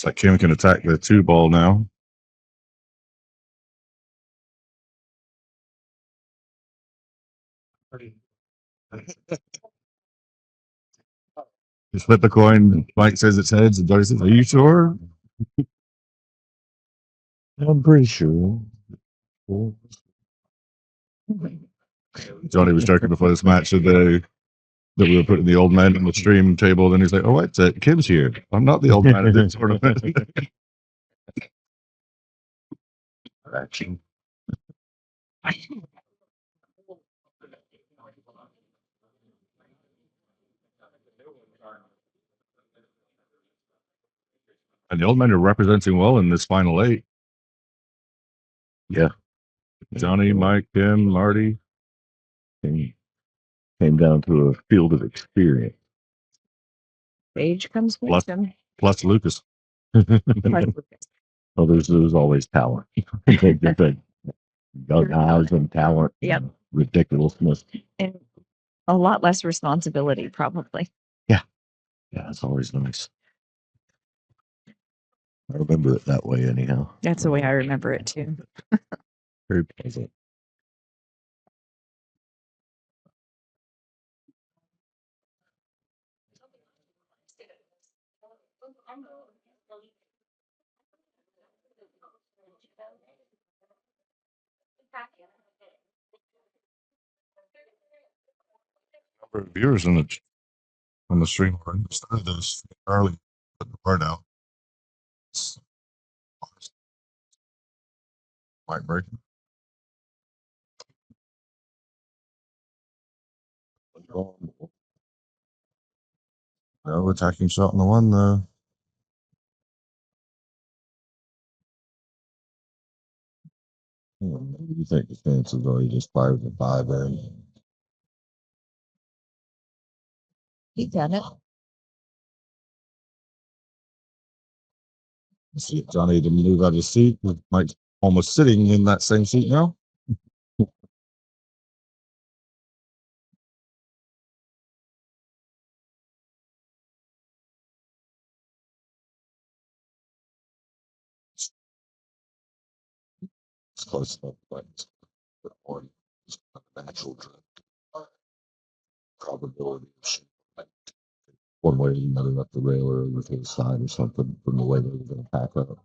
It's like Kim can attack the 2 ball now. You flip a coin, Mike says it's heads, and Johnny says, "Are you sure?" I'm pretty sure. Johnny was joking before this match that we were putting the old man on the stream table. Then he's like, "Oh, wait, Kim's here. I'm not the old man at this tournament." Action. And the old men are representing well in this final 8. Yeah. Johnny, Mike, Kim, Marty. Came down to a field of experience. Age comes Plus- wisdom. Plus Lucas. Well, there's always talent. Young eyes and talent. Yep. And ridiculousness. And a lot less responsibility, probably. Yeah, it's always nice. I remember it that way anyhow. That's the way I remember it too. Very pleasant. Number of viewers on the stream already. Started this early, put the word out. Mike breaking. No attacking shot on the 1 though. What do you think the chances are he just fires a 5 there? He done it. See Johnny didn't move out of his seat. Mike's almost sitting in that same seat now. It's close enough, but on natural drift. Probability of shooting one way or another up the rail or over to the side or something from the way they were going to pack up.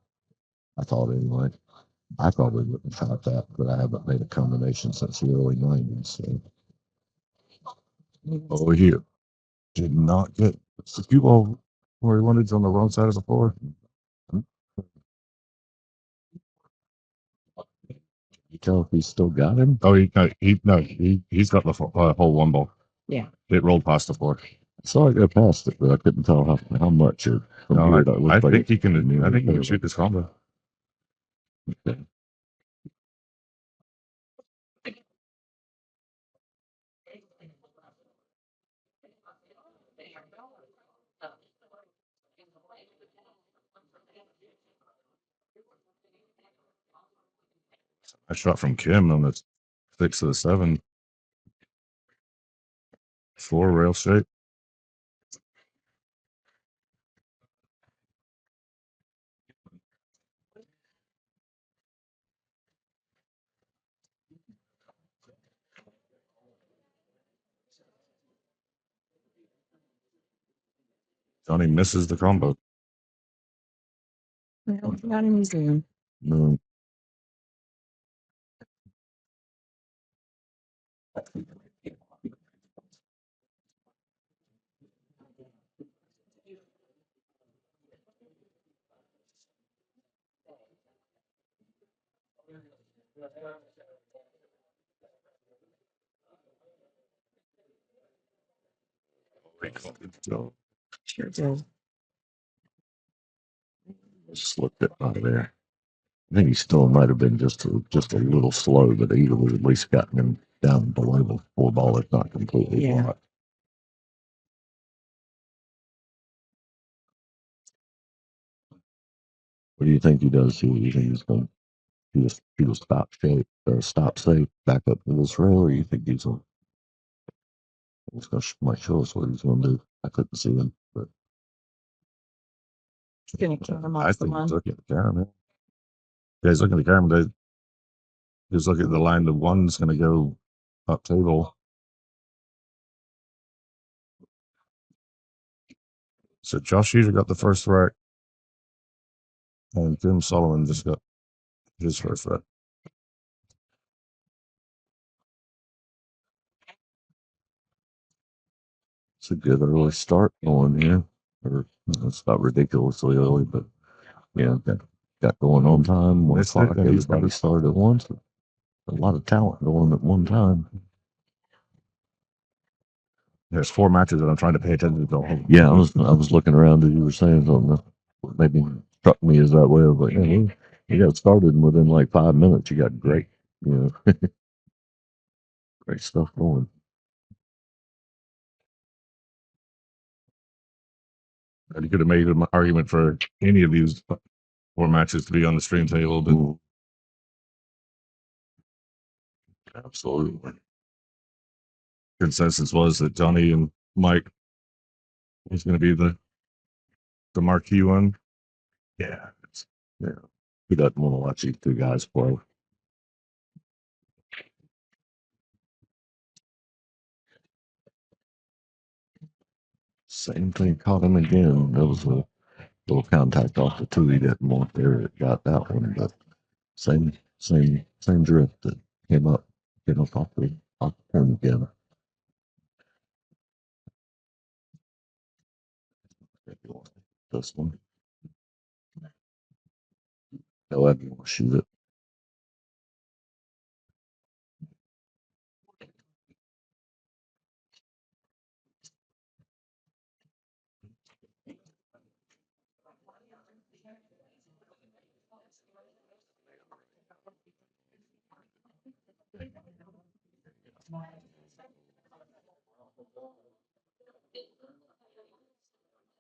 I thought anyway. I probably wouldn't have shot that, but I haven't made a combination since the early 90s. So. Oh, he did not get the cue ball where he wanted. It's on the wrong side of the floor. You tell if he's still got him? Oh, he's got the whole 1 ball. Yeah. It rolled past the floor. I saw it go past it, but I couldn't tell how much. Or No, I think he can. I think he can shoot this combo. Okay. I shot from Kim on the 6 to the 7. 4 rail shape. Johnny misses the combo. Well, not a museum. No. Sure did. Slipped it out of there. I think he still might have been just a little slow, but either was at least gotten him down below the 4 ball, if not completely blocked. What do you think he does here? Do you think he's going to do a stop shape or stop safe back up to this rail, or you think he's going to might show us what he's going to do? I couldn't see him, but gonna count them I off the think he's one. looking at the camera. Yeah, he's looking at the camera. He's looking at the line. The one's going to go up table. So Josh Sheeter got the first rack, and Tim Sullivan just got his first rack. It's a good early start going here. Or it's not ridiculously early, but yeah, got going on time. 1 Missed it, o'clock. and he's Everybody gonna- started at once. A lot of talent going at one time. There's 4 matches that I'm trying to pay attention to. Yeah, I was looking around as you were saying something. What maybe struck me as that way. I was like, yeah, you got started, and within like 5 minutes, you got great, great stuff going. And you could have made an argument for any of these 4 matches to be on the stream table, but Mm. Absolutely. consensus was that Johnny and Mike was going to be the marquee one. Yeah. Who doesn't want to watch these two guys play? Same thing caught him again. There was a little contact off the two he didn't want there. It got that one, but same drift that came up off the turn again. This one. However you want to shoot it.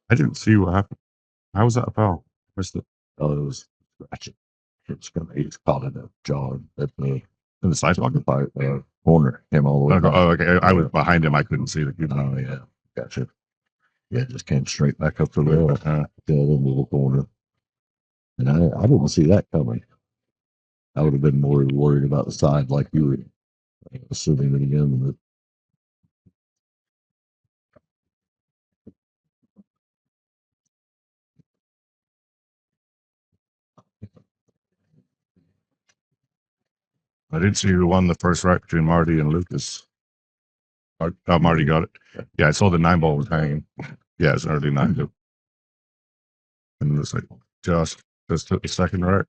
I didn't see what happened. How was that a foul? Missed it. Oh, it was scratching. He just caught it at jaw at the In the side pocket? corner. Came all the way back. Oh, okay. I was behind him. I couldn't see the cue. Oh, yeah. Gotcha. Yeah, it just came straight back up the rail. Into the corner. And I didn't see that coming. I would have been more worried about the side like you were assuming it again. But I did see who won the first rack between Marty and Lucas. Marty got it. Yeah, I saw the 9 ball was hanging. Yeah, it's an early 9 too. And it was like, Josh just took the second rack.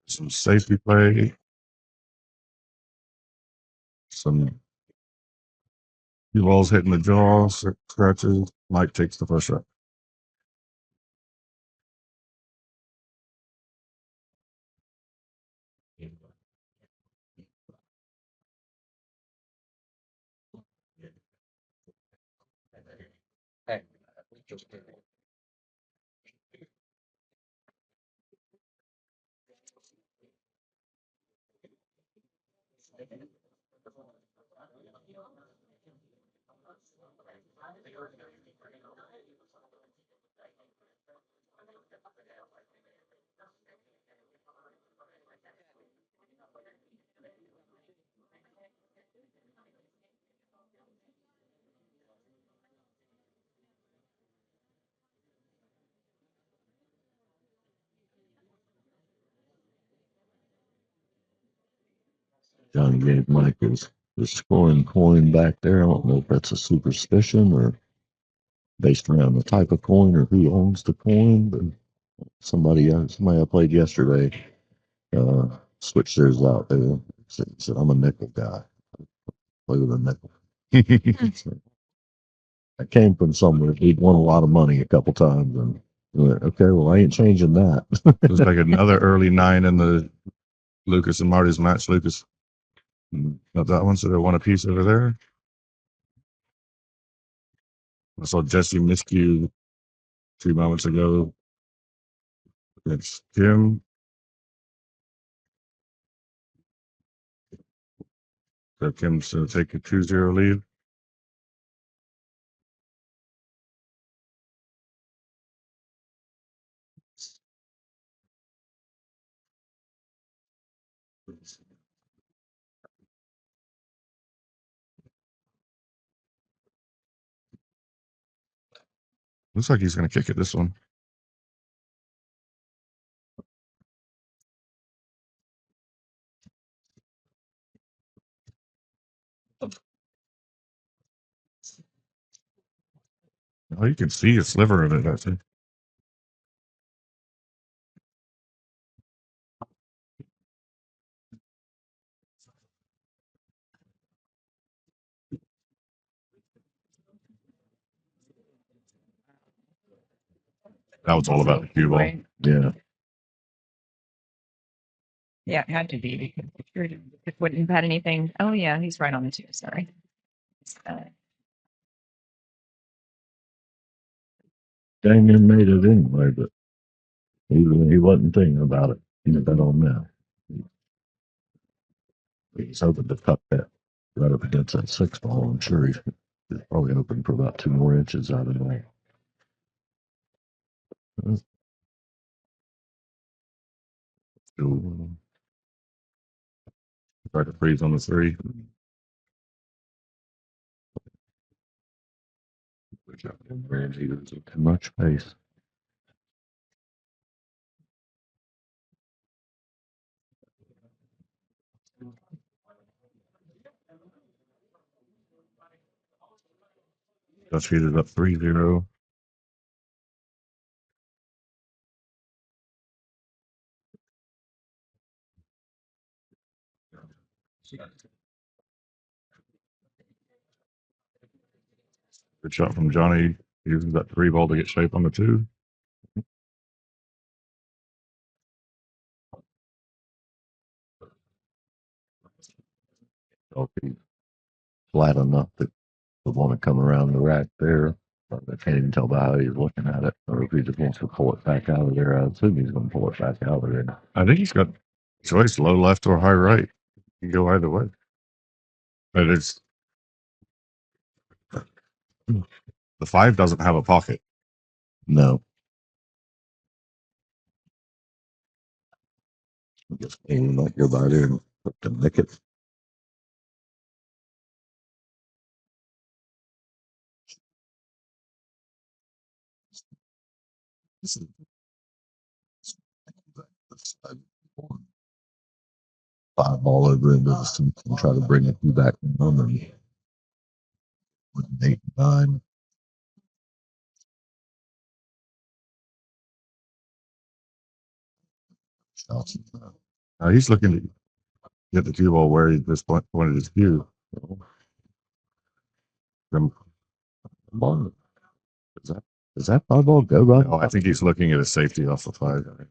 Some safety play. Some few balls hitting the jaw, scratches. Mike takes the first rack. Johnny gave Mike his scoring coin back there. I don't know if that's a superstition or based around the type of coin or who owns the coin, but Somebody I played yesterday switched theirs out. They said, I'm a nickel guy. Play with a nickel. So I came from somewhere. He'd won a lot of money a couple times, and I went, okay, well, I ain't changing that. Looks like another early 9 in the Lucas and Marty's match. Lucas got that one, so they're one apiece over there. I saw Jesse miscue 2 moments ago. It's Kim. So Kim's take a 2-0 lead. Looks like he's going to kick it this one. Oh, you can see a sliver of it, I think. That was all about the cue ball. Right. Yeah. Yeah, it had to be because it wouldn't have had anything. Oh yeah, he's right on the 2. Sorry. Damien made it anyway, but he wasn't thinking about it. He bet on now. He's hoping to cut that right up against that 6 ball. I'm sure he's probably hoping for about 2 more inches out of that. Try to freeze on the 3. Ramsey doesn't too much space. Dutch heated up 3-0. Good shot from Johnny. Uses that 3 ball to get shape on the 2. He's flat enough that would want to come around the rack there. But I can't even tell by how he's looking at it, or if he just wants to pull it back out of there. I assume he's going to pull it back out of there. I think he's got choice, low left or high right. You can go either way. But it's the 5 doesn't have a pocket. No. I guess he might go by there and put the nick it. Five ball over into the seat and try to bring it back down and with an 8 and 9. Shots. He's looking to get the cue ball where he just pointed his cue. From, Does that 5 ball go right? I think he's looking at a safety off the 5.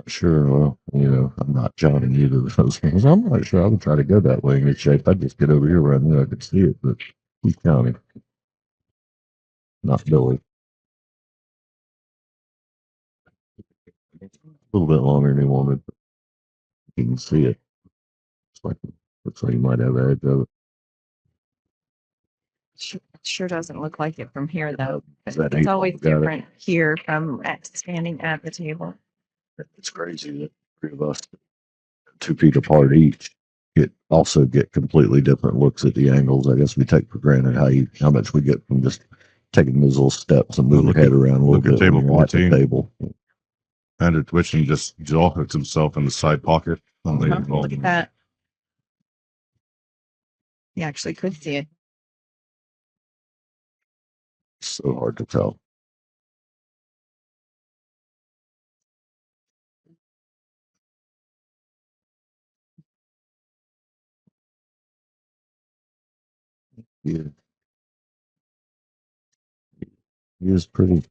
Sure, well, I'm not Johnny either of those things. I'm not sure I would try to go that way in good shape. I'd just get over here where I knew I could see it, but he's counting. Not Billy. A little bit longer than he wanted, but you can see it. Looks like he might have an edge of it. Sure doesn't look like it from here though. Is that It's 8 always ball got it? different here from standing at the table. It's crazy that 3 of us, 2 feet apart each, get completely different looks at the angles. I guess we take for granted how much we get from just taking those little steps and moving Look our head at- around a little look at bit when table you're at the 14. table. Andrew twitching just jaw hooks himself in the side pocket on the ball. Look at that. You actually could see it. so hard to tell. Yeah, he is pretty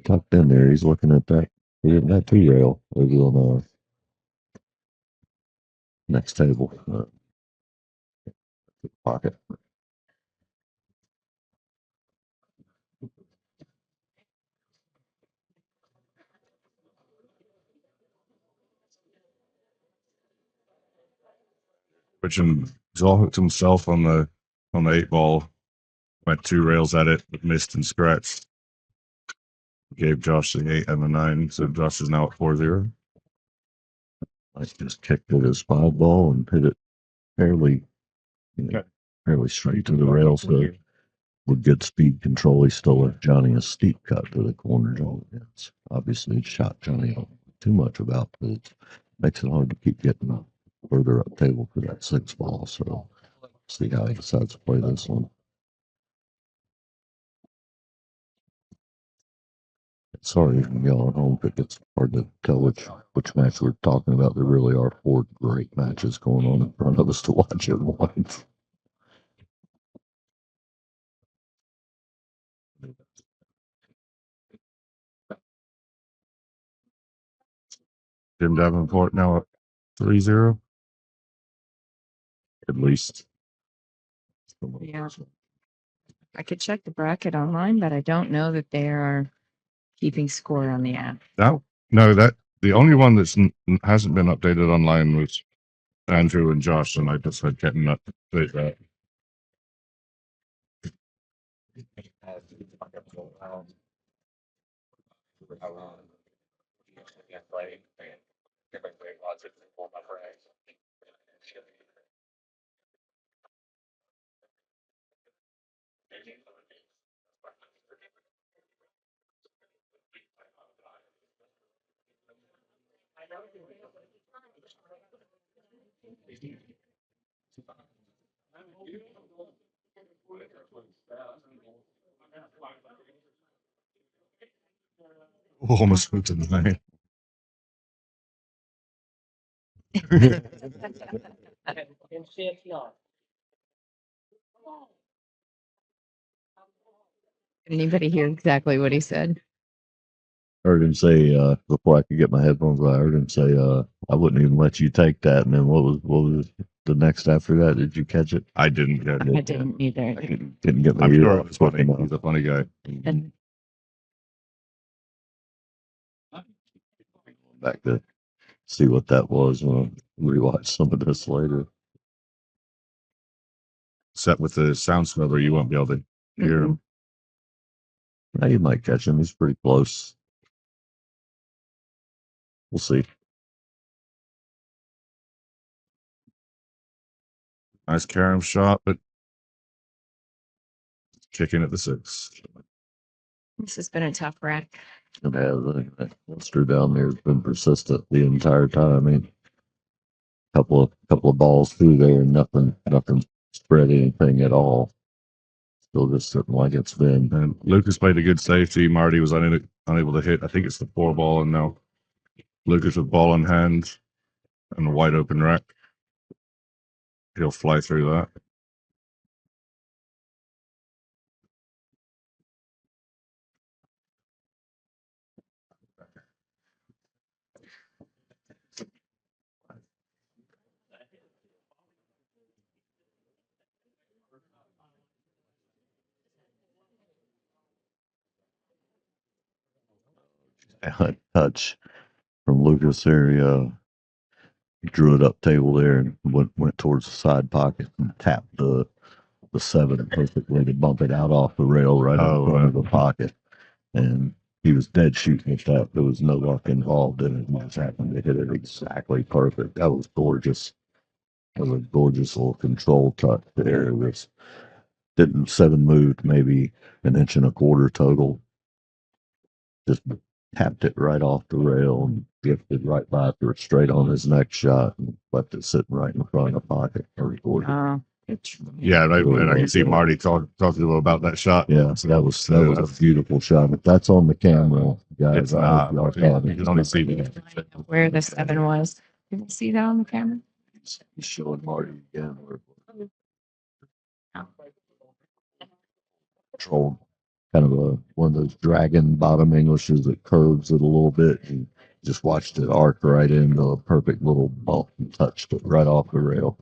tucked in there. He's looking at that. He's getting that 2 rail over on the next table pocket. Which Zal hooked himself on the 8 ball, went 2 rails at it, but missed and scratched. Gave Josh the 8 and the 9, so Josh is now at 4-0. I just kicked it as 5 ball and hit it fairly, fairly straight to the rail. So with good speed control, he still left Johnny a steep cut to the corner. It's obviously it shot Johnny out too much about, but it makes it hard to keep getting further up table for that 6 ball. So see how he decides to play this one. Sorry, y'all at home, but it's hard to tell which match we're talking about. There really are 4 great matches going on in front of us to watch at once. Jim Davenport now at 3-0. At least. Yeah. I could check the bracket online, but I don't know that they are keeping score on the app. No, the only one that's hasn't been updated online was Andrew and Josh, and I just had getting that update that. Almost went to the 9. Did anybody hear exactly what he said? I heard him say, before I could get my headphones, I heard him say, I wouldn't even let you take that. And then what was the next after that? Did you catch it? I didn't get I it. didn't either. Didn't get my I'm ear sure it off was quick funny. enough. He's a funny guy. And Back to see what that was when I rewatch some of this later. Except with the sound snubber, you won't be able to hear him. Now you might catch him. He's pretty close. We'll see. Nice carom shot, but kicking at the 6. this has been a tough wreck. And that monster down there has been persistent the entire time. I mean, couple of balls through there, and nothing spread anything at all. Still just sitting like it's been. And Lucas played a good safety. Marty was unable to hit. I think it's the 4 ball, and now Lucas with ball in hand and a wide open rack. He'll fly through that. A touch from Lucas there. He drew it up table there and went towards the side pocket and tapped the 7 perfectly to bump it out off the rail right in front of the pocket. And he was dead shooting at that. There was no luck involved in it. He just happened to hit it exactly perfect. That was gorgeous. That was a gorgeous little control touch there. It was, 7 moved maybe 1.25 inches total. Just tapped it right off the rail and gifted right by for it straight on his next shot and left it sitting right in front of the pocket. Very gorgeous. Yeah, right. And I can see Marty talking to him about that shot. Yeah, so that was a beautiful shot. If that's on the camera, guys, It's not. y'all caught You it. can only see me. Where the 7 was. Did you see that on the camera? He's showing Marty again. Where controlled kind of one of those dragon bottom Englishes that curves it a little bit. And just watched it arc right into a perfect little bump and touched it right off the rail.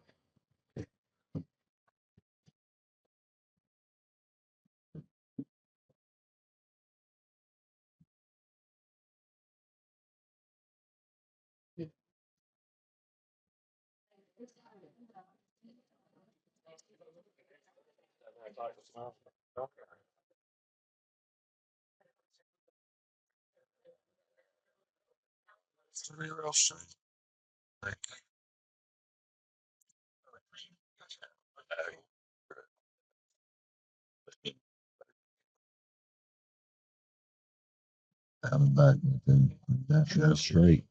Out and back, and that's straight.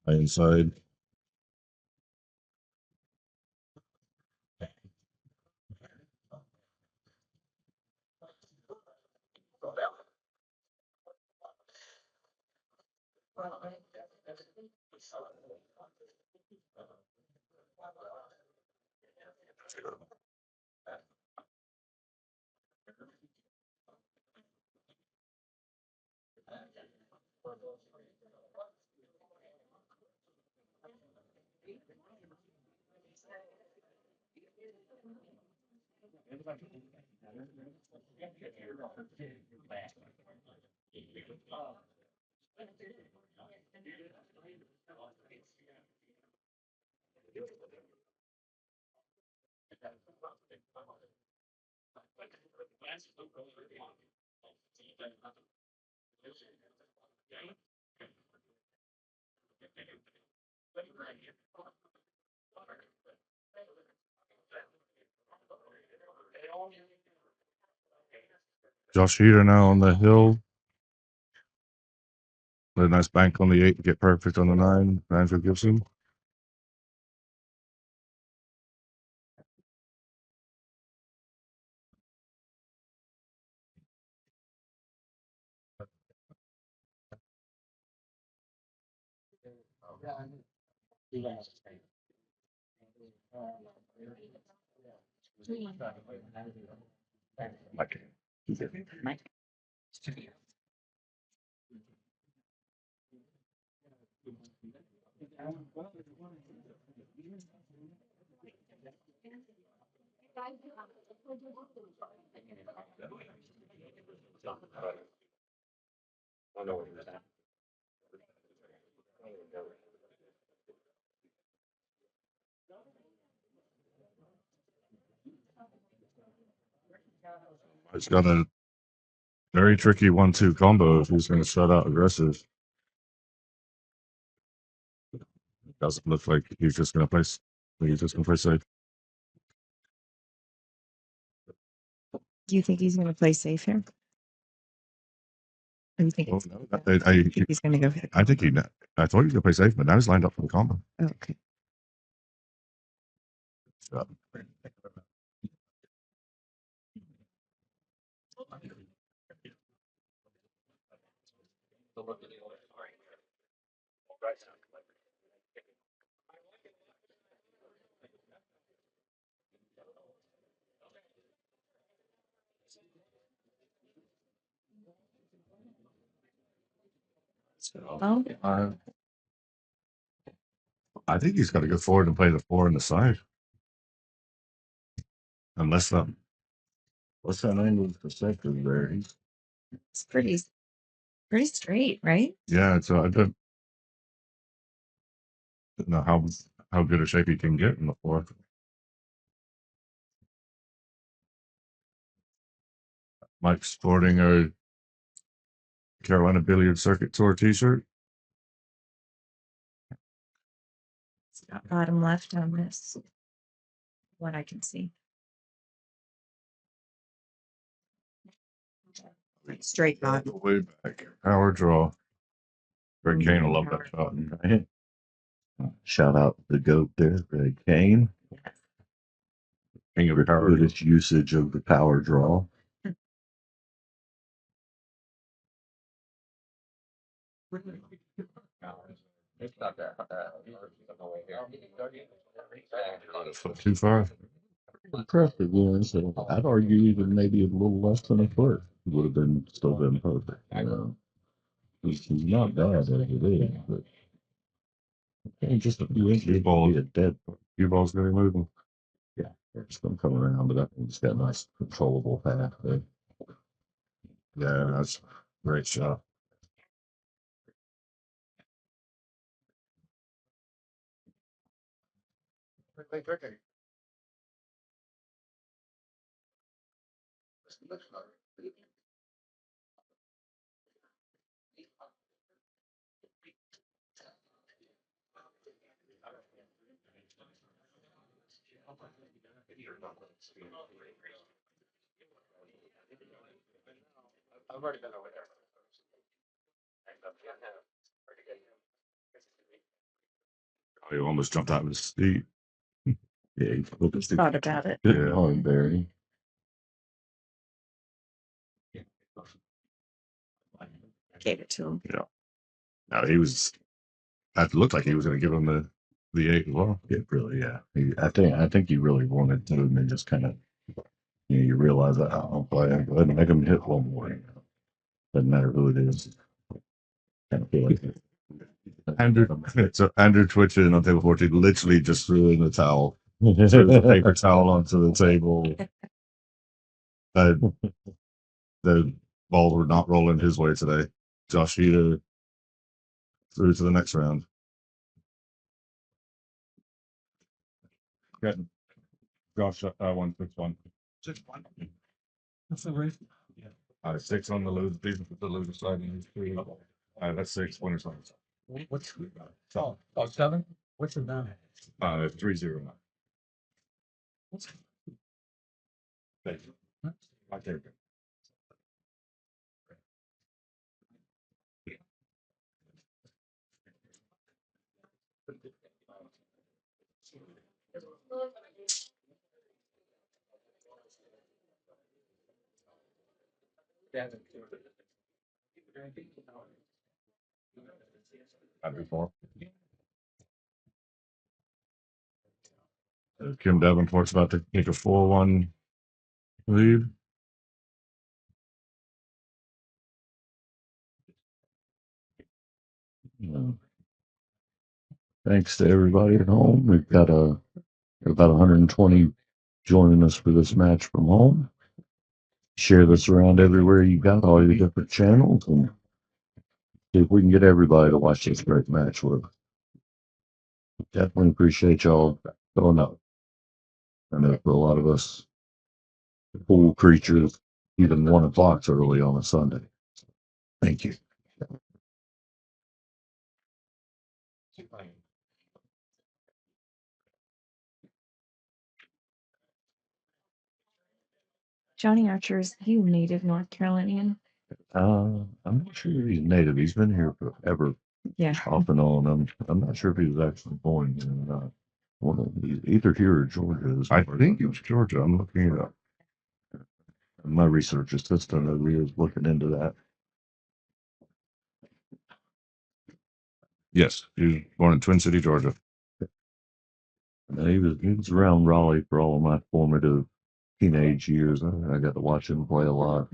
Inside. Josh Heater now on the hill. With a nice bank on the 8 to get perfect on the 9. Andrew Gibson. Mike. It's got a very tricky 1-2 combo if he's going to shut out aggressive. It doesn't look like he's just going to play. He's just going to play safe. Do you think he's going to play safe here? Or do you think, Oh, it's, no, you think he's going to go for the I think I thought he was going to play safe, but now he's lined up for the combo. Oh, okay. So, Oh, I think he's got to go forward and play the 4 on the side. Unless that. What's that angle for second there? it's pretty straight, right? Yeah, so I don't know how good a shape he can get in the 4. Mike's sporting a Carolina Billiard Circuit Tour T-shirt. It's got bottom left on this. What I can see. Straight bottom. Way back. Power draw. Greg Kane will love that shot. Right. Shout out to the GOAT there, Greg Kane. King of power. Good usage of the power draw. Foot too far. Impressive, yeah. So I'd argue even maybe a little less than a foot would have been still been perfect. You know, he's not bad as it is, but just a few inches ball. be a dead. Cue ball's gonna be moving. Yeah, it's gonna come around, but I think it's got a nice controllable path there. Yeah, that's a great shot. Oh, he almost jumped out of his seat. Yeah, he focused it Thought about it. good hard, Barry. Gave it to him. Yeah. Now he was. That looked like he was going to give him the 8 as well. Yeah, really, yeah. I think he really wanted to, and then just kind of, you realize that I'll play. Go ahead and make him hit one more. Doesn't matter who it is. Kind of feel like Andrew twitching on table 14 literally just threw in the towel, threw the paper towel onto the table. The balls were not rolling his way today. Josh Heater through to the next round. Good. Josh, 161. 6-1. That's the race. Yeah. 6 on the loser. These are the loser side. That's 6 winners side. What's oh 7? What's the nine? 3-0. Thank you. I take it. Before. Kim Davenport's about to take a 4-1 lead. Thanks to everybody at home. We've got about 120 joining us for this match from home. Share this around everywhere you got, all your different channels, and see if we can get everybody to watch this great match with. Definitely appreciate y'all going up. I know for a lot of us pool creatures, even 1 o'clock's early on a Sunday. Thank you. Johnny Archer, is he a native North Carolinian? I'm not sure he's native. He's been here forever, Yeah. off and on. I'm not sure if he was actually born here or not. Well, he's either here or Georgia. I think it was Georgia. I'm looking it up. My research assistant over here is looking into that. Yes, he was born in Twin City, Georgia. And he was around Raleigh for all of my formative teenage years. I got to watch him play a lot.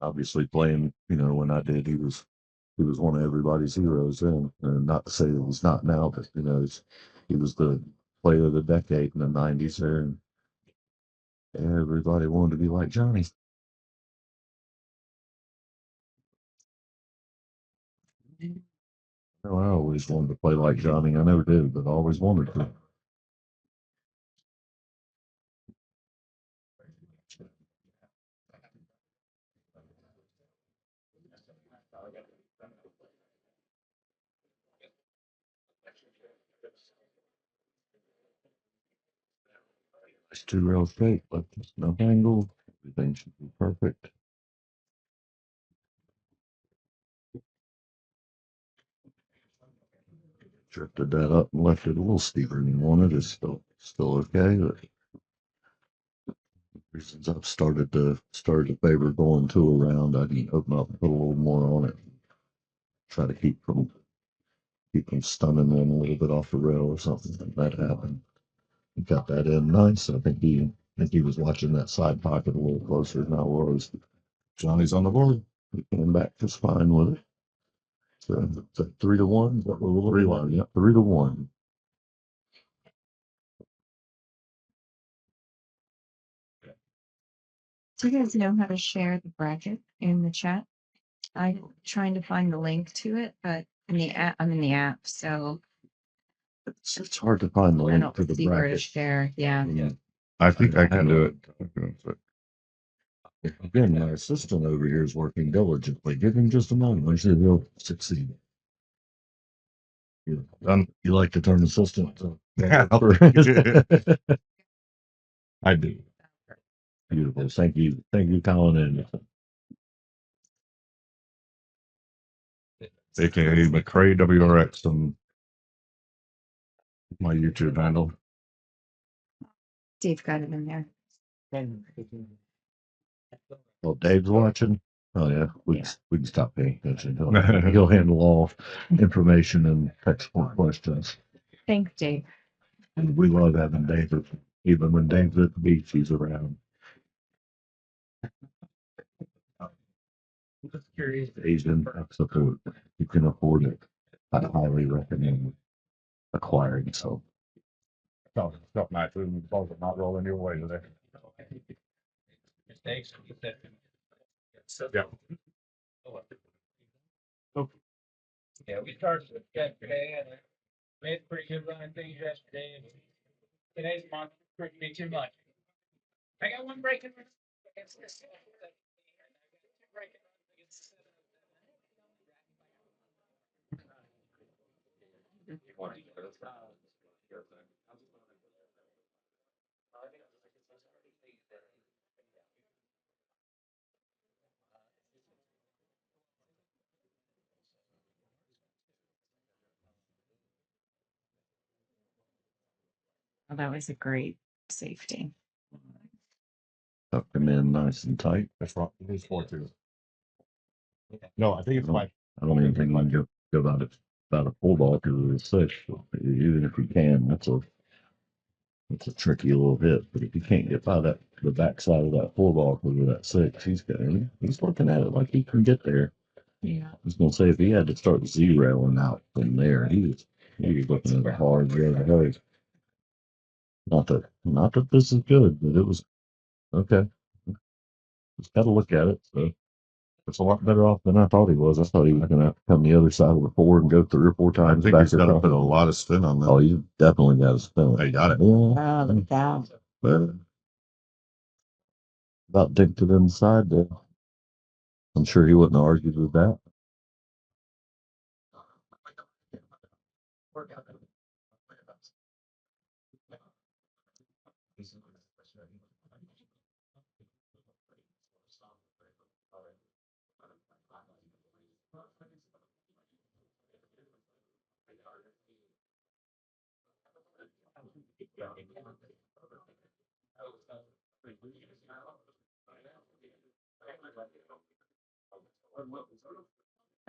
Obviously, playing, when I did, he was one of everybody's heroes then. And not to say that he's not now, but he was the player of the decade in the '90s there, and everybody wanted to be like Johnny. No, I always wanted to play like Johnny. I never did, but I always wanted to. It's 2 rails straight, but there's no angle. Everything should be perfect. drifted that up and left it a little steeper than you wanted. It's still okay. But reasons I've started to favor going two around, I can open up and put a little more on it. Try to keep from stunning one a little bit off the rail or something like that happened. He got that in nice. I think he was watching that side pocket a little closer than I was. Johnny's on the board. He came back just fine with it. So it's a 3-1. Is that what we're looking at? 3-1. Yeah, 3-1. Do you guys know how to share the bracket in the chat? I'm trying to find the link to it, but in the app, I'm in the app, so It's hard to find the I link don't to the see where to bracket. share. Yeah. Yeah. I think I can do it. Again, my assistant over here is working diligently. Give him just a moment. I'm sure he'll succeed. Done. You like the term assistant? Yeah, I do. Beautiful. Thank you. Thank you, Colin. And AKA McCray WRX on my YouTube handle. Dave got it in there. well, Dave's watching. Oh yeah, we can stop paying attention. He'll, Yeah. he'll handle all information and textbook questions. Thanks, Dave. And we love having Dave. Even when Dave's at the beach, he's around. Just curious. Asian support. You can afford it. I highly recommend acquiring. So Stop my food and balls are not rolling your way today. Mistakes. Yeah. Yeah, we started with yesterday and made a pretty good run of things yesterday. And today's month proved to be too much. I got one breaking. Oh, that was a great safety. tuck them in nice and tight. That's wrong. It is 4-2. No, I think it's No. like I don't even think you can go about a full ball because it's 6. Even if you can, it's a tricky little hit. But if you can't get by the backside of that 4 ball because of that 6, he's looking at it like he can get there. Yeah. I was gonna say if he had to start zeroing out from there, he was looking at a hard road ahead. Not that this is good, but it was okay. Just got to look at it. So it's a lot better off than I thought he was. I thought he was going to come the other side of the 4 and go 3 or 4 I times think back he's got to across. put a lot of spin on that. Oh, you definitely got to spin it. I got it. Yeah. Oh, look at that. But about dinked it inside there. I'm sure he wouldn't have argued with that.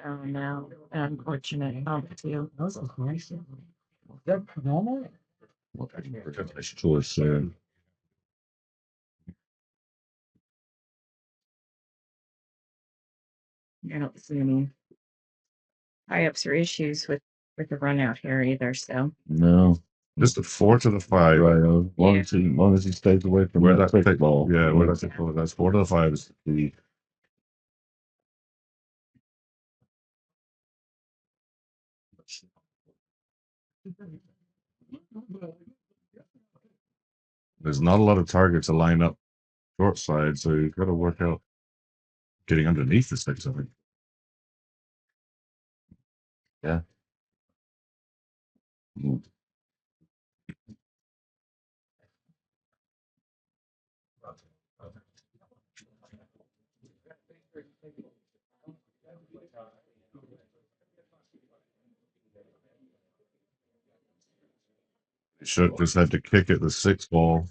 Oh no, unfortunate bump too. Those are nice. That normal? Nice choice there. I don't see any high ups or issues with the run out here either. So No. Just a 4 to the 5. Right. As long as he stays away from Where that that 6 ball. Yeah, where that's it. That's 4 to the 5 is the there's not a lot of targets to line up short side, so you've got to work out getting underneath the 6, I think. Yeah. Mm. Shook just had to kick it the 6 ball,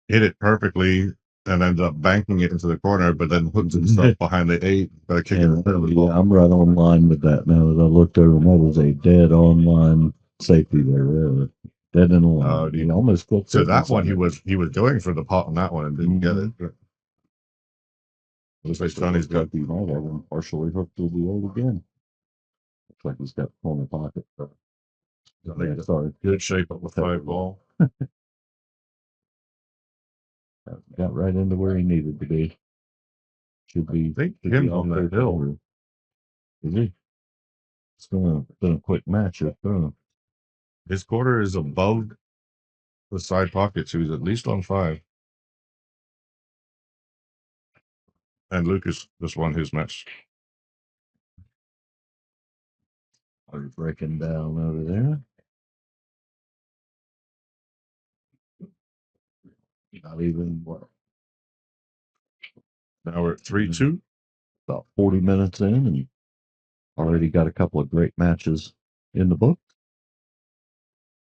hit it perfectly, and ended up banking it into the corner, but then hooked himself behind the 8 by kicking And, it over the ball. yeah, I'm right on line with that now that I looked over, and that was a dead on line safety there. Dead in the line. He almost flipped So it that one, inside. he was going for the pot on that one and didn't get it. Looks like Johnny's got He might have him partially hooked to the 8 again. Looks like he's got the corner pocket. Yeah, sorry. good shape of the 5 ball. Got right into where he needed to be. Should be. I think should be Kim's off on the there hill. forever. Is he? It's been a quick matchup. His quarter is above the side pocket, so he's at least on 5. And Lucas just won his match. Are you breaking down over there? Not even what? Now we're at 3-2. About 40 minutes in, and already got a couple of great matches in the book.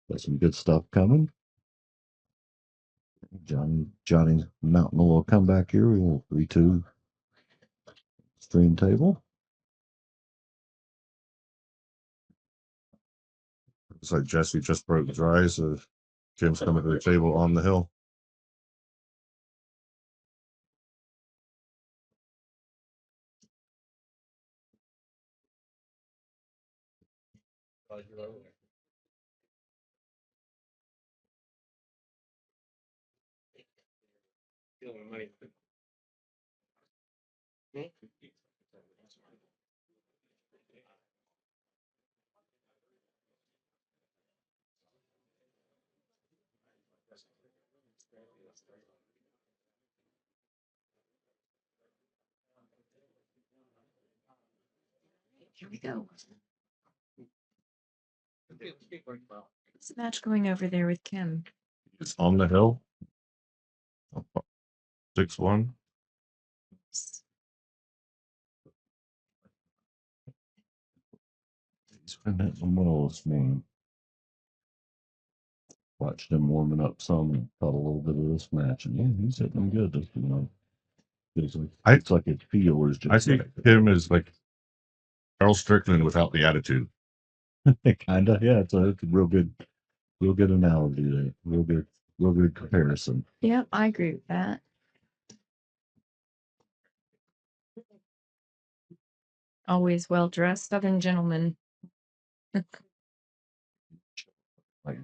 Got some good stuff coming. Johnny's mounting a little comeback here. We will 3-2 stream table. It's like Jesse just broke dry, so Kim's coming to the table on the hill. Here we go. What's the match going over there with Kim? It's on the hill. 6-1. He's been hitting well this morning. Watched him warming up some and caught a little bit of this match, and yeah, he's hitting them good. You know, it's like his feel is just. I see him as like Carl Strickland without the attitude. Kinda, yeah. It's a real good analogy there. Real good comparison. Yep, I agree with that. Always well dressed Southern gentleman. Like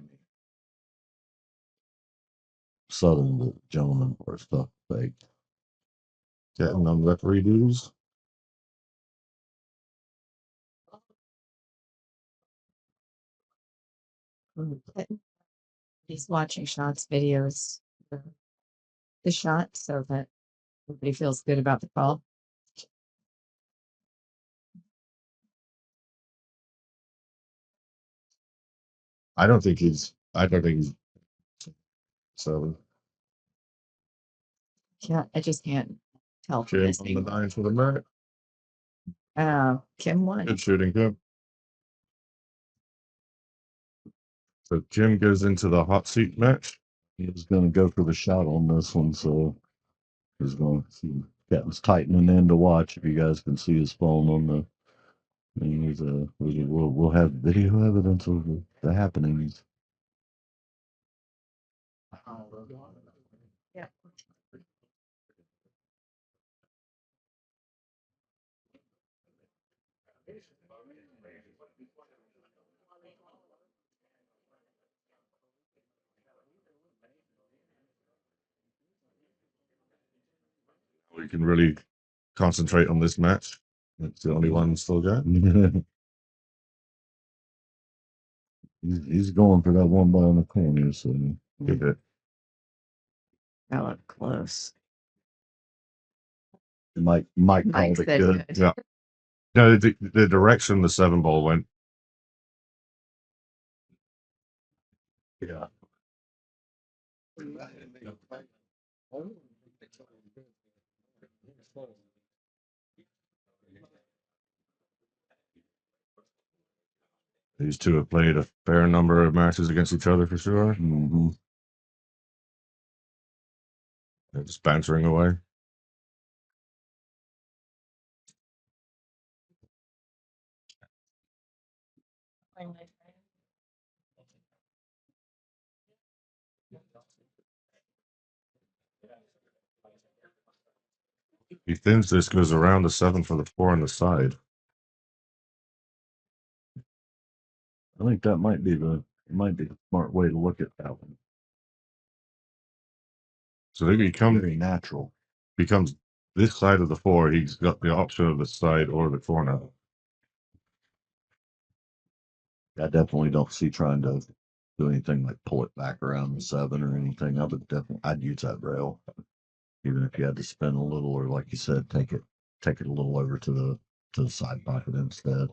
Southern gentleman or stuff fake. Getting on referee duties. He's watching shots videos, the shot, so that everybody feels good about the call. I don't think he's so. Yeah, I just can't tell from Kim this on the angle. 9 for the mat. Kim won. Good shooting, Kim. So Kim goes into the hot seat match. He was going to go for the shot on this one, so he's going to see Captain's tightening in to watch. If you guys can see his phone on the. We'll have video evidence of the happenings. Yeah. We can really concentrate on this match. It's the only one still got. He's going for that one ball in the corner, so Good hit. That looked close. Mike Mike called it said good. good. Yeah. No, the direction the 7 ball went. Yeah. These two have played a fair number of matches against each other for sure. Mm-hmm. They're just bantering away. He thins this, goes around the 7 for the 4 on the side. I think that might be the smart way to look at that one. So they become Very natural. becomes this side of the 4. He's got the option of the side or the corner. I definitely don't see trying to do anything like pull it back around the 7 or anything. I'd use that rail, even if you had to spin a little, or like you said, take it a little over to the side pocket instead.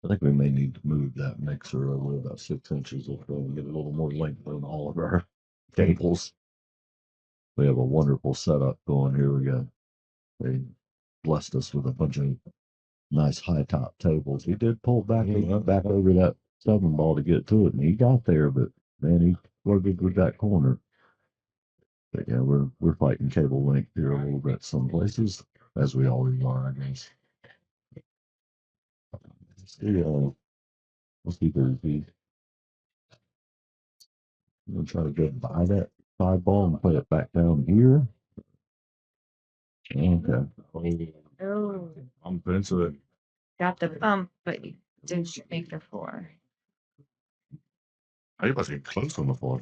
I think we may need to move that mixer over about 6 inches or so and get a little more length on all of our cables. We have a wonderful setup going here. They blessed us with a bunch of nice high top tables. He did pull back over that 7 ball to get to it, and he got there, but man, he flirted with that corner. But yeah, we're fighting cable length here a little bit some places, as we always are, I guess. Let's see Thursday. I'm gonna try to get by that 5 ball and put it back down here. Okay. Oh, I'm into it. got the bump, but you didn't make the 4. I must be close on the 4.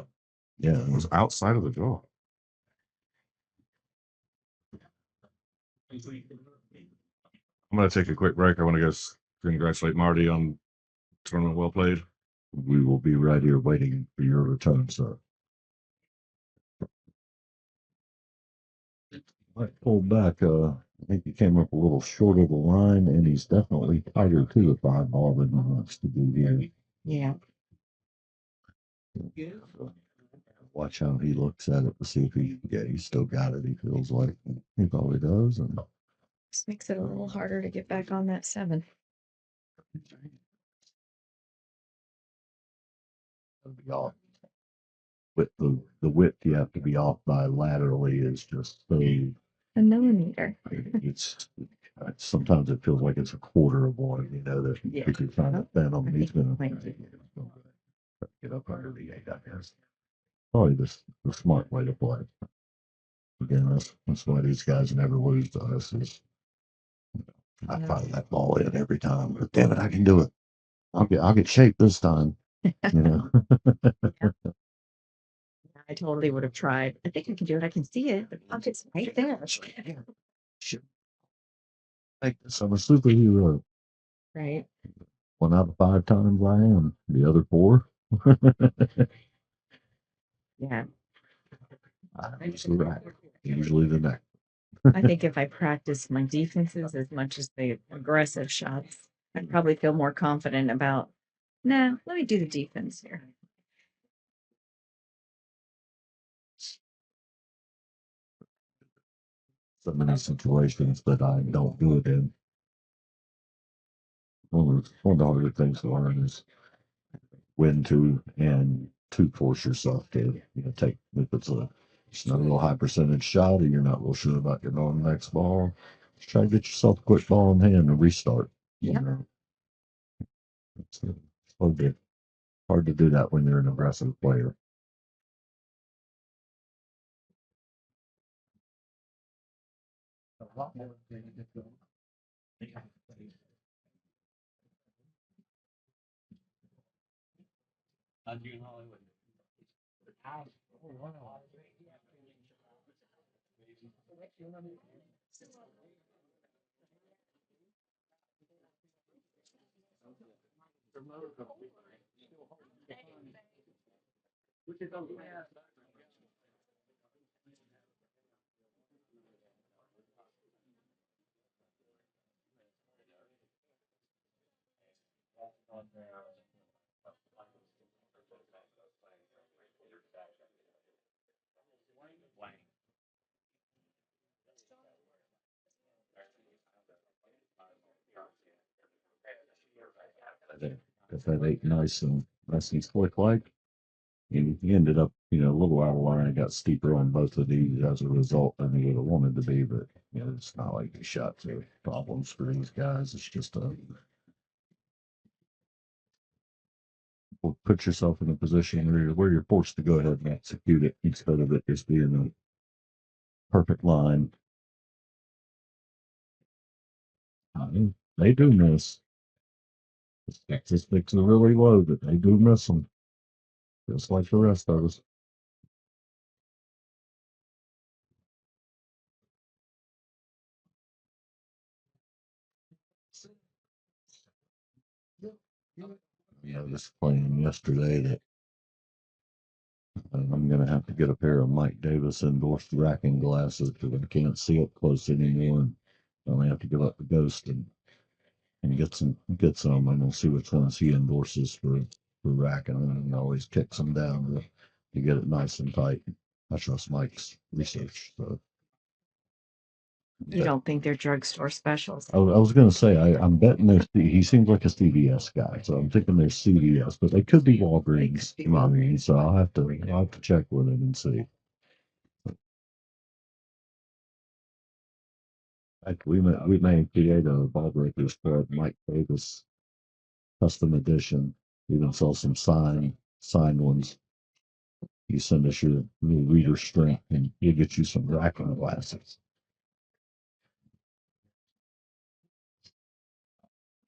Yeah, It was outside of the draw. I'm going to take a quick break. I want to guys congratulate Marty on tournament well played. we will be right here waiting for your return, sir. I pulled back. I think he came up a little short of the line, and he's definitely tighter to the 5 ball than he wants to be here. Yeah. Watch how he looks at it to see if he's still got it. He feels like he probably does, and This makes it a little harder to get back on that 7. be off. With the width you have to be off by laterally is just so. A millimeter. It's sometimes it feels like it's a quarter of one. That Yeah. if you're trying to bend him, he's gonna Like- get up under the 8. I guess probably the smart way to play. Again, that's why these guys never lose to us. Is I Yeah. fire that ball in every time, but damn it, I can do it. I'll get shaped this time. I totally would have tried. I think I can do it. I can see it. The pocket's right there. Like this, I'm a superhero. Right. 1 out of 5 times I am. The other 4. Yeah. I'm usually right. Usually the next. I think if I practice my defenses as much as the aggressive shots, I'd probably feel more confident about, nah, let me do the defense here. So many situations that I don't do it in. One of the harder things to learn is when to and to force yourself to take if it's not a real high percentage shot or you're not real sure about getting on the next ball. Just try to get yourself a quick ball in hand and restart. Yep. It's hard to do that when you're an aggressive player. If that ain't nice and slick like, and he ended up, a little out of line and got steeper on both of these as a result than he would have wanted to be. But it's not like these shots are problems for these guys. It's just put yourself in a position where you're forced to go ahead and execute it instead of it just being a perfect line. I mean, they do miss. The statistics are really low, but they do miss them, just like the rest of us. I was playing yesterday that I'm going to have to get a pair of Mike Davis endorsed racking glasses because I can't see up close anymore. And I only have to give up the Ghost and get some. I'm going to see which ones he endorses for racking, and he always kicks them down to get it nice and tight. I trust Mike's research. So You don't think they're drugstore specials? I was going to say I'm betting he seems like a CVS guy, so I'm thinking they're CVS, but they could be Walgreens. I mean, so I'll have to check with him and see. We may create a ball breakers for Mike Davis custom edition. Even sell some signed ones. You send us your new reader strength, and he'll get you some racking glasses.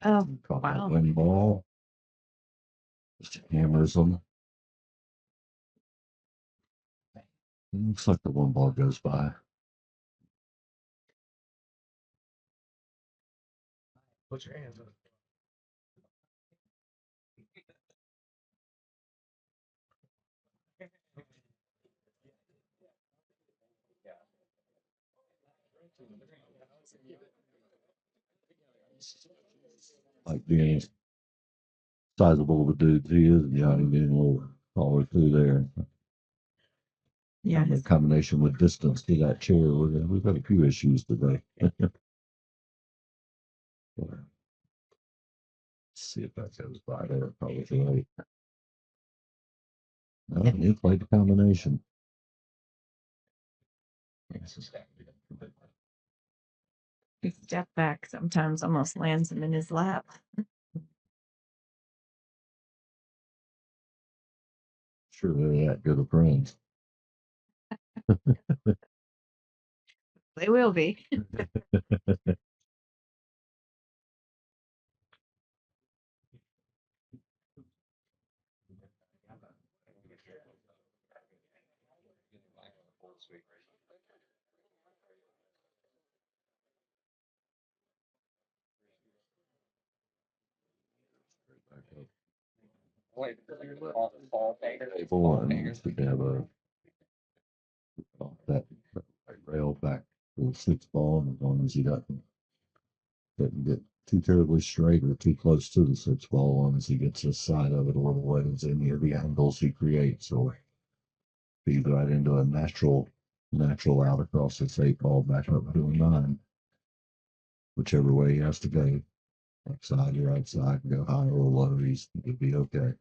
Oh, Call that wow. win ball. Just hammers them. Looks like the one ball goes by. Put your hands up. Like being sizable of a dude he is, being a little taller through there. Yeah. The combination with distance to that chair, we've got a few issues today. Let's see if that goes by there. Probably right. No, you played the combination. He step back sometimes almost lands him in his lap. Sure, they're that good of friends. They will be. Table and should have that rail back to the sixth ball, and as long as he doesn't get too terribly straight or too close to the sixth ball, as long as he gets his side of it a little ways, any of the angles he creates will feed right into a natural out across the eight ball back up to a 9. Whichever way he has to go. Left side or right side, go high or low, he'll be okay.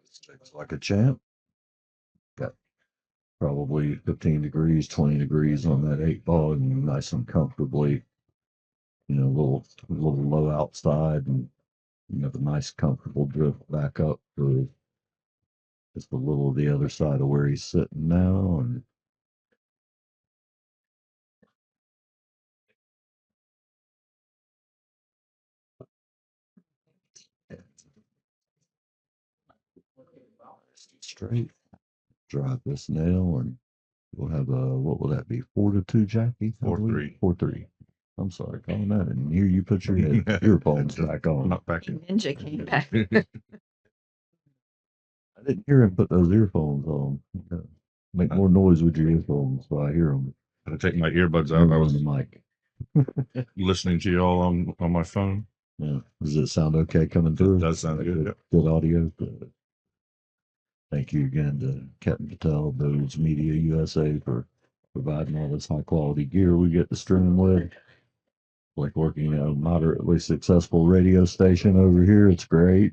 Sticks like a champ. Got probably 15 degrees, 20 degrees on that 8 ball, and nice and comfortably, a little low outside, and the nice comfortable drift back up for just a little the other side of where he's sitting now, and straight. Drive this nail, and we'll have what will that be? 4-2, Jackie? 4-3. 4-3. I'm sorry, calling that. And here you put your earphones back on. Not back in. Ninja came back. I didn't hear him put those earphones on. Make more noise with your earphones so I hear them. I take my earbuds out. I On was the mic. listening to y'all on my phone. Yeah. Does it sound okay coming through? It does sound good. Yep. Good audio. Good. Thank you again to Captain Patel, Billiards Media USA for providing all this high quality gear we get to stream with. Like working at a moderately successful radio station over here. It's great.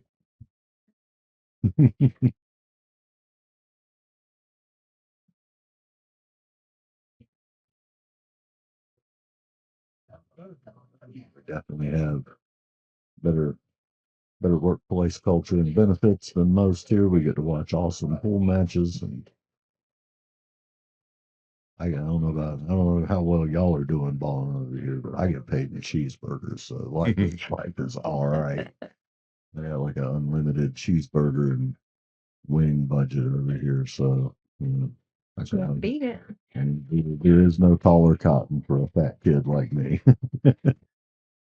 We definitely have better workplace culture and benefits than most here. We get to watch awesome pool matches, and I don't know how well y'all are doing balling over here, but I get paid in cheeseburgers, so life is all right. They got like an unlimited cheeseburger and wing budget over here, so I Can't can, beat it. and there is no collar cotton for a fat kid like me.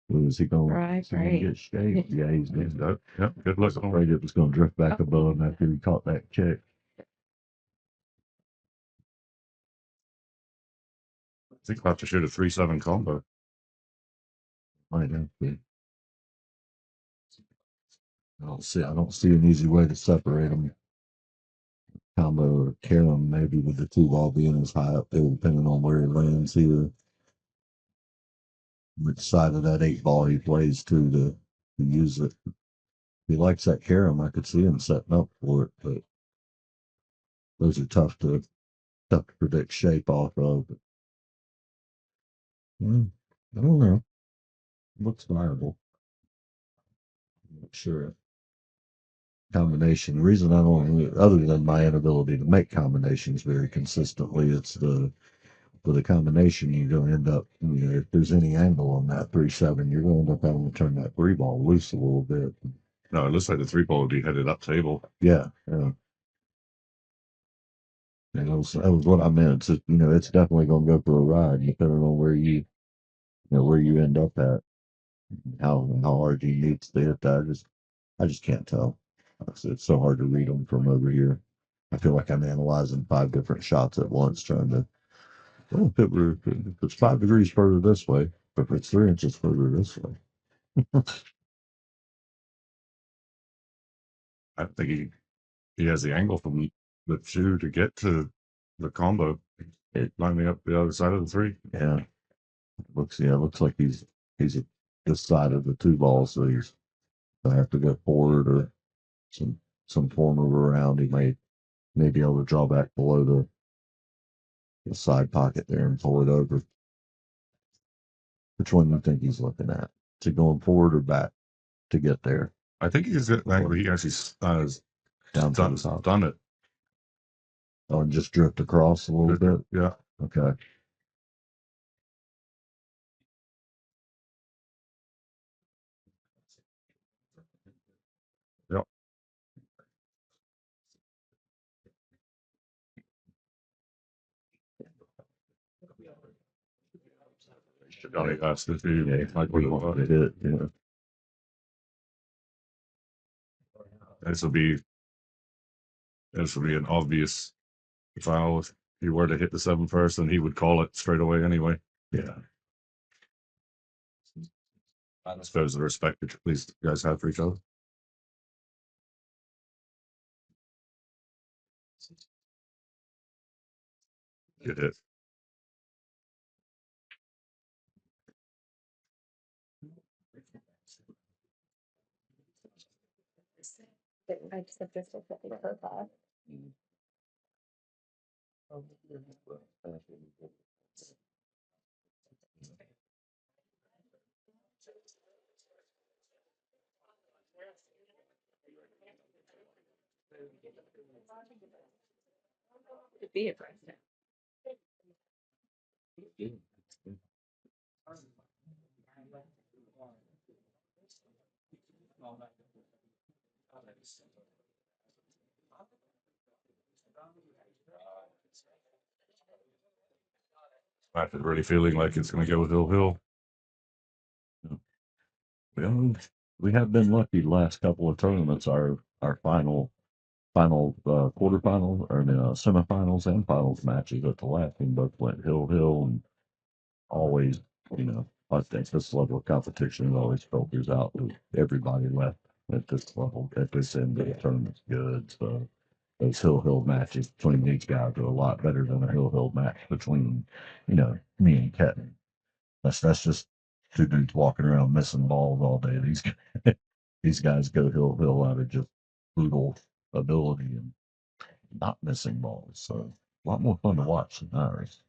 Was he going Right, to right. get shaved? Yeah, he's He's good. done. Yep. Good luck. Afraid it was going to drift back Oh. above him after he caught that kick. I think I'll have to shoot a 3-7 combo. Might have to. I don't see an easy way to separate them. Combo or carom, maybe with the two ball being as high up there, depending on where he lands here. Which side of that 8 ball he plays to use it. If he likes that carom, I could see him setting up for it, but those are tough to predict shape off of. But, I don't know. Looks viable. I'm not sure. Combination. The reason I don't, other than my inability to make combinations very consistently, it's for the combination, you're going to end up, if there's any angle on that 3-7, you're going to end up having to turn that 3 ball loose a little bit. No, it looks like the 3-ball would be headed up table. Yeah. And that was what I meant. So, it's definitely going to go for a ride, depending on where where you end up at, how hard you need to hit that. I just can't tell. It's so hard to read them from over here. I feel like I'm analyzing 5 different shots at once, trying to. Well, if it's 5 degrees further this way, if it's 3 inches further this way. I think he has the angle from the 2 to get to the combo. It lining up the other side of the 3. Yeah, it looks like he's at this side of the 2 ball, so he's gonna have to go forward or some form of around. He may be able to draw back below the side pocket there and pull it over. Which one do you think he's looking at? Is it going forward or back to get there? I think he's got angle. He actually Down to the top. done it. Oh, and just drift across a little bit? Yeah. Okay. Yep. Johnny asked if he might be able to hit. Yeah. This will be an obvious foul. If he were to hit the 7 first, then he would call it straight away anyway. Yeah. I suppose the respect that these guys have for each other. Good hit. I just have this with the profile. To be a president. Matt is really feeling like it's going to go hill. Well, we have been lucky the last couple of tournaments. Our final final quarterfinals or the semifinals and finals matches at the last one both went hill and always, I think this level of competition always filters out with everybody left at this level at this end of the tournament's good. So those hill matches between these guys are a lot better than a hill match between, me and Ketten. That's just two dudes walking around missing balls all day. These guys go hill out of just brutal ability and not missing balls. So a lot more fun to watch than ours.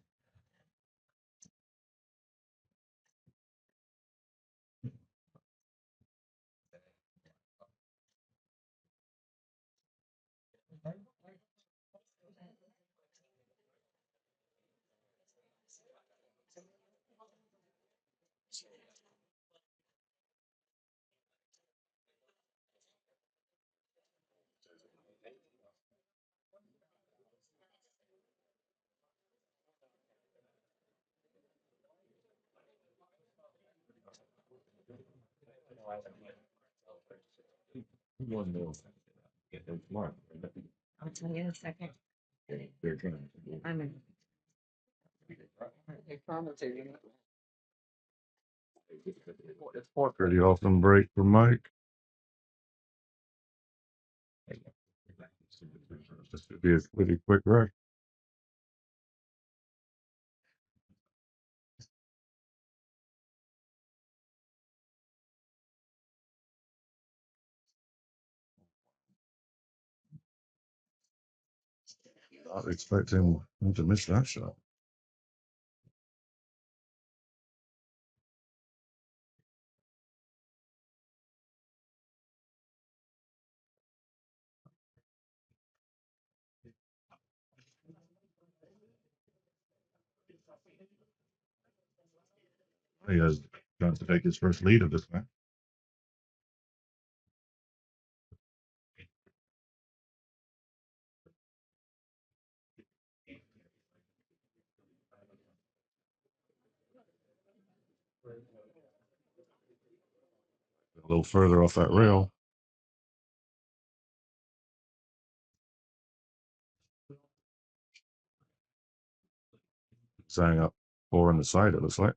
I'll tell you in a second. I'm in. Pretty awesome break for Mike. This would be a pretty quick wreck. Not expecting him to miss that shot. He has got to take his first lead of this match. A little further off that rail. Sang up 4 on the side, it looks like.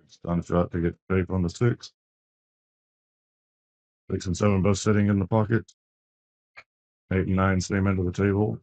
It's done shot to get safe on the 6. 6 and 7 both sitting in the pocket. 8 and 9 same end of the table.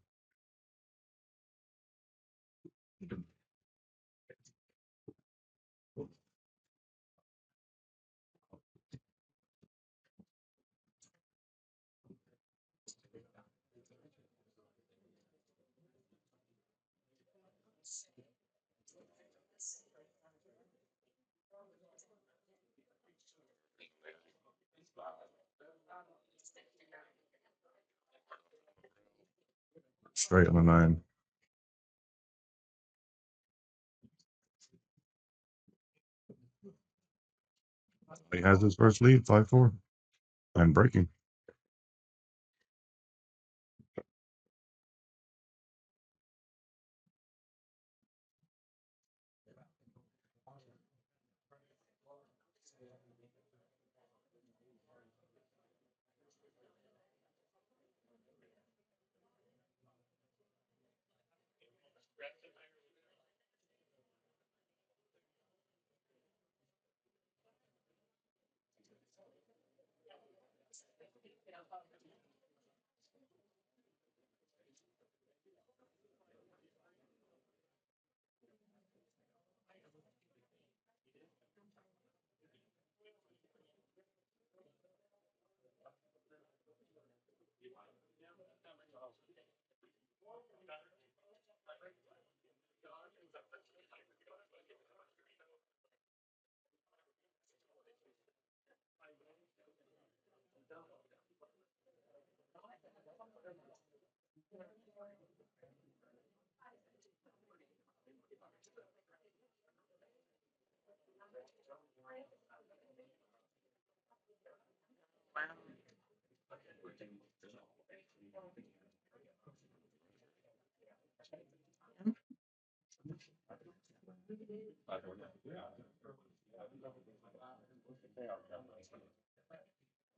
Straight on the 9. He has his first lead, 5-4. And breaking.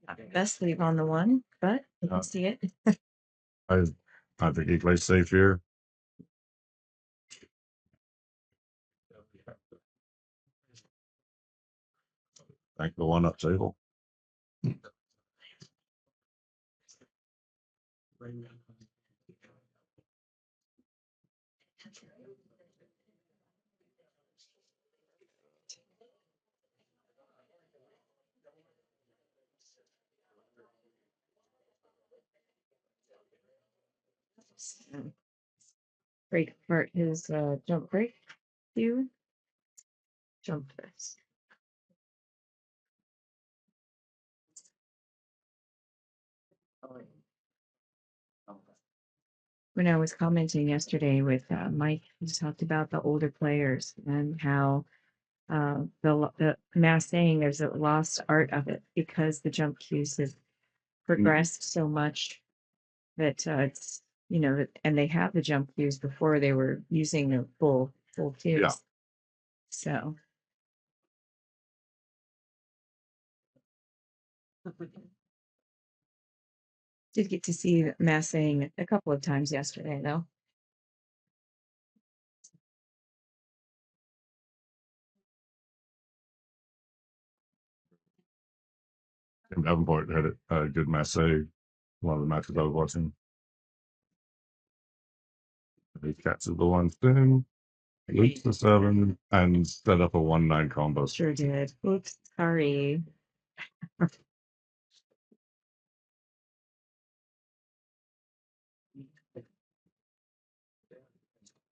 Not the best leave on the one, but you can see it. I think he plays safe here. Thank the one up table. Break for his jump break. You jump this. When I was commenting yesterday with Mike, he talked about the older players and how the mass saying there's a lost art of it because the jump cues have progressed so much that it's and they have the jump cues before they were using the full cues. Yeah. So did get to see mass saying a couple of times yesterday though. Tim Davenport had a good masse. One of the matches I was watching. He catches the one spin, loops the 7, and set up a 1-9 combo. Sure did. Oops, sorry.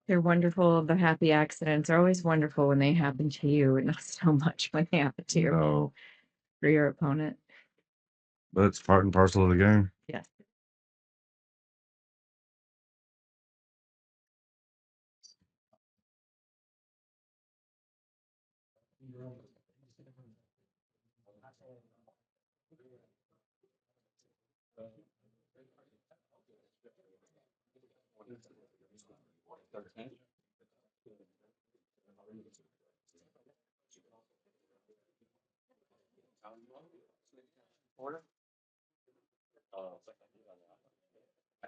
They're wonderful. The happy accidents are always wonderful when they happen to you, and not so much when they happen to No, for your opponent. but it's part and parcel of the game. Yes.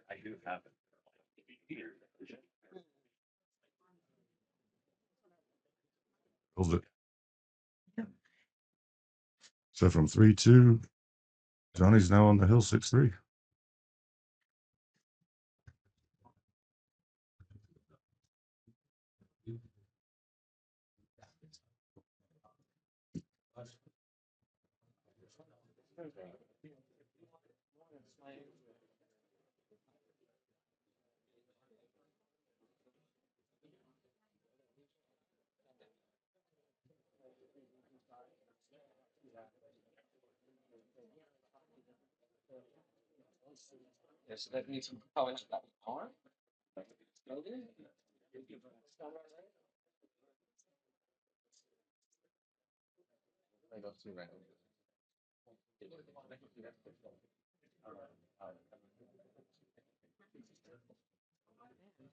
I do have it. Pulls it. Yeah. So from 3-2, Johnny's now on the hill 6-3. Yes, that needs some polish back on.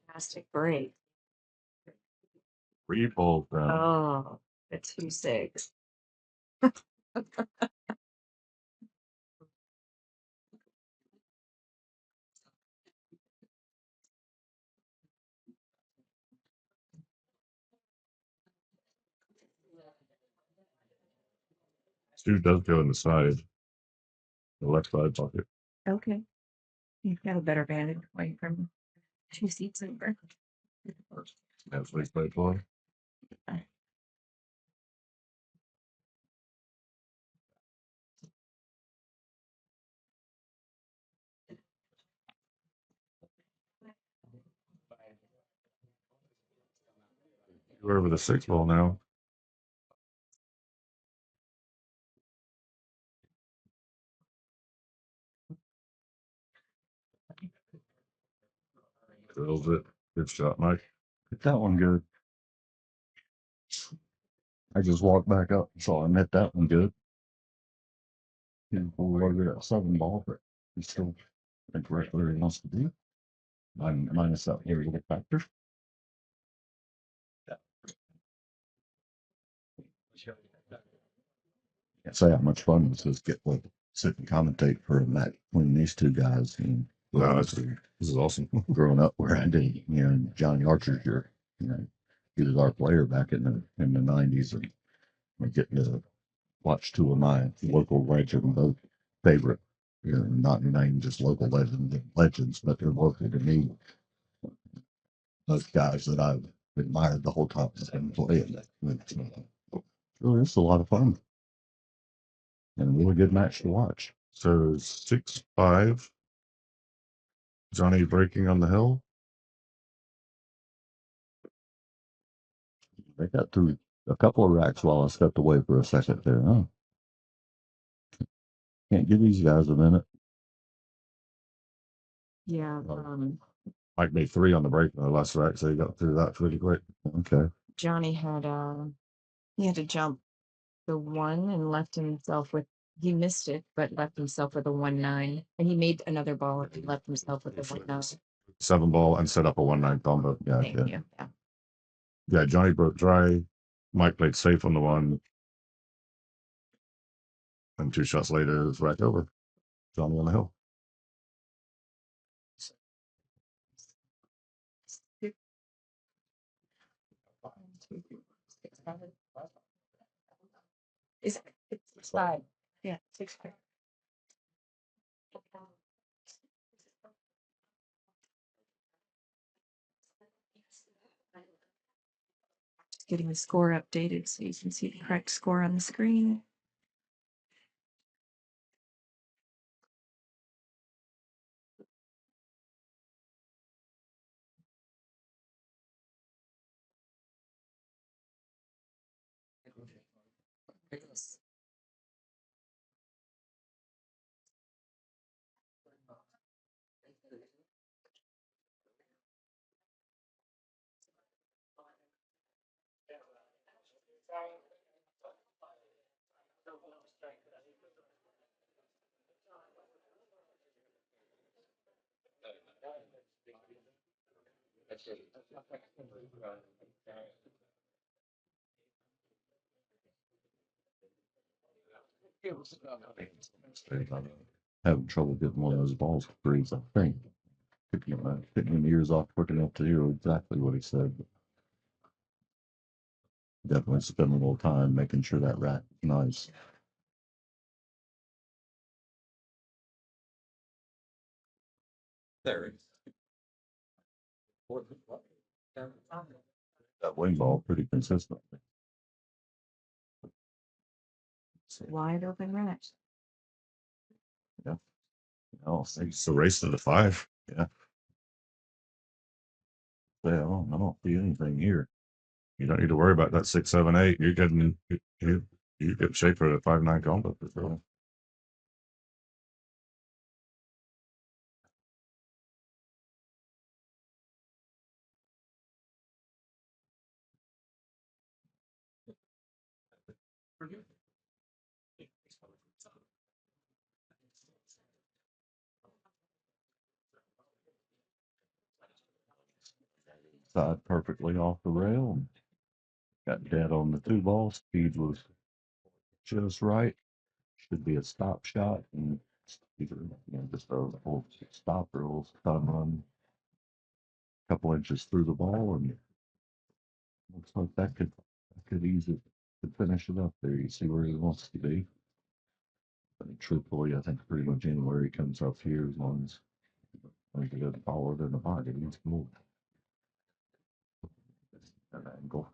Fantastic break. 3 balls down. Oh, the 2-6. Two does go in the side, the left side pocket. Okay. You've got a better vantage point from 2 seats over. That's what he's played for. We're over the 6 ball now. Drills it. Good shot, Mike. Hit that one good. I just walked back up and saw him hit that one good. Pull over that 7 ball, but he's still think right where he wants to be. Minus that area factor. Can't say how much fun this is. Get to sit and commentate for a match between these two guys. And No, this is awesome. growing up where I did, Johnny Archer's year, he was our player back in the '90s, and we're getting to watch two of my local legends, both favorite, not named just local legends, but they're local to me. Those guys that I've admired the whole time I've been playing. Really, it's a lot of fun and a really good match to watch. So 6-5. Johnny breaking on the hill. They got through a couple of racks while I stepped away for a second there, huh? Can't give these guys a minute. Yeah. Mike made 3 on the break in the last rack, so he got through that pretty quick. Okay. Johnny had he had to jump the 1 and left himself with, he missed it, but left himself with a 1-9, and he made another ball and left himself with a 1-9. 7 ball and set up a 1-9 combo. Yeah, Thank yeah. you. Yeah. Yeah, Johnny broke dry. Mike played safe on the 1. And 2 shots later, it's rack over. Johnny on the hill. Is it's 5? Yeah, 6. Just getting the score updated so you can see the correct score on the screen. Having trouble getting one of those balls to freeze, I think. Picking him ears off quick enough to hear exactly what he said. But definitely spend a little time making sure that rack is nice. There. That wing ball pretty consistent. Wide open rack. Oh, It's a race to the 5. yeah. I don't see anything here. You don't need to worry about that 6, 7, 8. You're getting you get shape for the 5-9 combo for sure. Side perfectly off the rail. And got dead on the 2 ball. Speed was just right. Should be a stop shot, and either just a whole stop or a little stun run, a couple inches through the ball, and looks like that could ease it, could finish it up there. You see where he wants to be. But truthfully, I think pretty much anywhere he comes up here, as long as he doesn't follow it in the body, he's cool. An angle.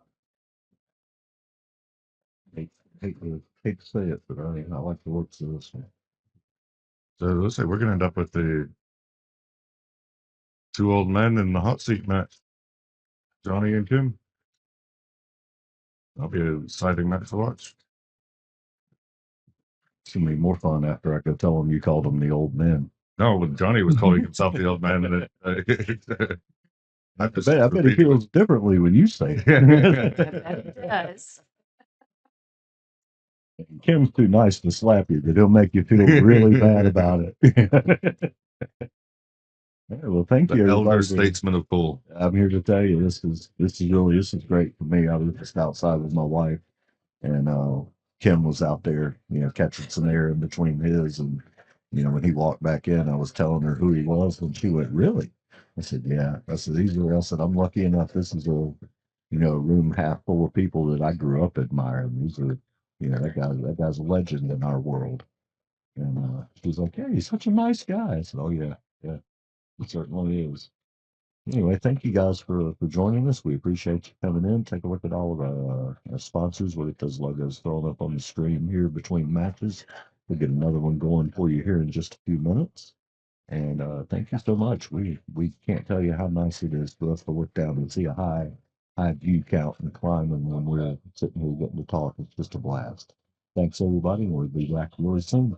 Hate to say it, but I like the looks of this one. So let's say we're gonna end up with the 2 old men in the hot seat match. Johnny and Kim. That'll be an exciting match to watch. It's gonna be more fun after I go tell him you called them the old men. No, when Johnny was calling himself the old man, and I I bet he repeated feels differently when you say it. It does. Kim's too nice to slap you, but he'll make you feel really bad about it. Yeah, well, thank the you, elder everybody. statesman of pool. I'm here to tell you this is great for me. I was just outside with my wife, and Kim was out there, catching some air in between his, and when he walked back in, I was telling her who he was, and she went, "Really?" I said, "Yeah." I said, I said, "I'm lucky enough. This is a room half full of people that I grew up admiring. These are, that guy's a legend in our world." And she's like, "Yeah, he's such a nice guy." I said, "Oh yeah, yeah, he certainly is." Anyway, thank you guys for joining us. We appreciate you coming in. Take a look at all of our sponsors. We'll get those logos thrown up on the screen here between matches. We'll get another one going for you here in just a few minutes. And thank you so much. We can't tell you how nice it is for us to look down and see a high view count and climbing when we're sitting here getting to talk. It's just a blast. Thanks everybody, and we'll be back really soon.